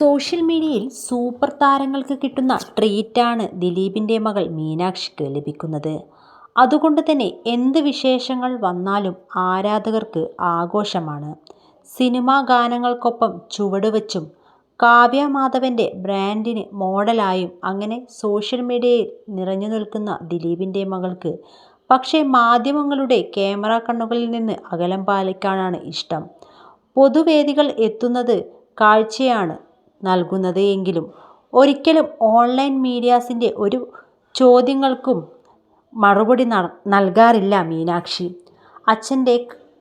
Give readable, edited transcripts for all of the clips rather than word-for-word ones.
Social മീഡിയയിൽ super താരങ്ങൾക്ക് കിട്ടുന്ന ട്രീറ്റാണ് ദിലീപിൻ്റെ മകൾ മീനാക്ഷിക്ക് ലഭിക്കുന്നത്. അതുകൊണ്ട് തന്നെ എന്ത് വിശേഷങ്ങൾ വന്നാലും ആരാധകർക്ക് ആഘോഷമാണ്. സിനിമാ ഗാനങ്ങൾക്കൊപ്പം ചുവടുവച്ചും കാവ്യ മാധവൻ്റെ ബ്രാൻഡിന് മോഡലായും അങ്ങനെ സോഷ്യൽ മീഡിയയിൽ നിറഞ്ഞു നിൽക്കുന്ന ദിലീപിൻ്റെ മകൾക്ക് പക്ഷേ മാധ്യമങ്ങളുടെ ക്യാമറ കണ്ണുകളിൽ നിന്ന് അകലം പാലിക്കാനാണ് ഇഷ്ടം. പൊതുവേദികൾ എത്തുന്നത് കാഴ്ചയാണ് നൽകുന്നത് എങ്കിലും ഒരിക്കലും ഓൺലൈൻ മീഡിയാസിൻ്റെ ഒരു ചോദ്യങ്ങൾക്കും മറുപടി നൽകാറില്ല മീനാക്ഷി. അച്ഛൻ്റെ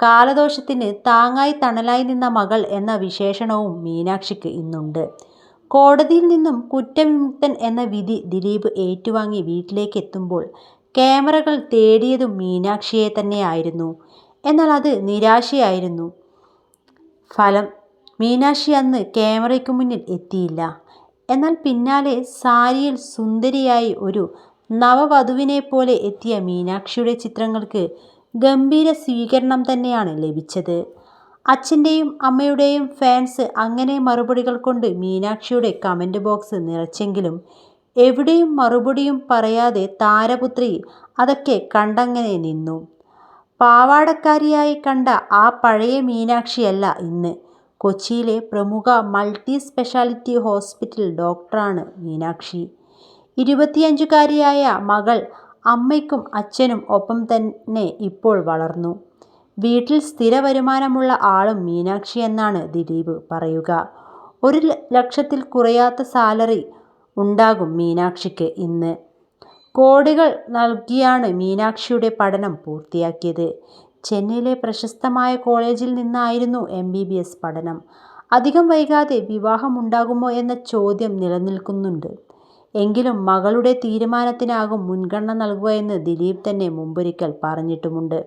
കാലദോഷത്തിന് താങ്ങായി തണലായി നിന്ന മകൾ എന്ന വിശേഷണവും മീനാക്ഷിക്ക് ഇന്നുണ്ട്. കോടതിയിൽ നിന്നും കുറ്റവിമുക്തൻ എന്ന വിധി ദിലീപ് ഏറ്റുവാങ്ങി വീട്ടിലേക്ക് എത്തുമ്പോൾ ക്യാമറകൾ തേടിയതും മീനാക്ഷിയെ തന്നെയായിരുന്നു. എന്നാൽ അത് നിരാശയായിരുന്നു ഫലം. മീനാക്ഷി അന്ന് ക്യാമറയ്ക്ക് മുന്നിൽ എത്തിയില്ല. എന്നാൽ പിന്നാലെ സാരിയിൽ സുന്ദരിയായി ഒരു നവവധുവിനെപ്പോലെ എത്തിയ മീനാക്ഷിയുടെ ചിത്രങ്ങൾക്ക് ഗംഭീര സ്വീകരണം തന്നെയാണ് ലഭിച്ചത്. അച്ഛൻ്റെയും അമ്മയുടെയും ഫാൻസ് അങ്ങനെ മറുപടികൾ കൊണ്ട് മീനാക്ഷിയുടെ കമൻറ്റ് ബോക്സ് നിറച്ചെങ്കിലും എവിടെയും മറുപടിയും പറയാതെ താരപുത്രി അതൊക്കെ കണ്ടങ്ങനെ നിന്നു. പാവാടക്കാരിയായി കണ്ട ആ പഴയ മീനാക്ഷിയല്ല ഇന്ന്. കൊച്ചിയിലെ പ്രമുഖ മൾട്ടി സ്പെഷ്യാലിറ്റി ഹോസ്പിറ്റൽ ഡോക്ടറാണ് മീനാക്ഷി. 25കാരിയായ മകൾ അമ്മയ്ക്കും അച്ഛനും ഒപ്പം തന്നെ ഇപ്പോൾ വളർന്നു. വീട്ടിൽ സ്ഥിര വരുമാനമുള്ള ആളും മീനാക്ഷി എന്നാണ് ദിലീപ് പറയുക. 1 ലക്ഷത്തിൽ കുറയാത്ത സാലറി ഉണ്ടാകും മീനാക്ഷിക്ക് ഇന്ന്. കോടികൾ നൽകിയാണ് മീനാക്ഷിയുടെ പഠനം പൂർത്തിയാക്കിയത്. ചെന്നൈയിലെ പ്രശസ്തമായ കോളേജിൽ നിന്നായിരുന്നു MBBS പഠനം. അധികം വൈകാതെ വിവാഹമുണ്ടാകുമോ എന്ന ചോദ്യം നിലനിൽക്കുന്നുണ്ട്. എങ്കിലും മകളുടെ തീരുമാനത്തിനാകും മുൻഗണന നൽകുക എന്ന് ദിലീപ് തന്നെ മുമ്പൊരിക്കൽ പറഞ്ഞിട്ടുമുണ്ട്.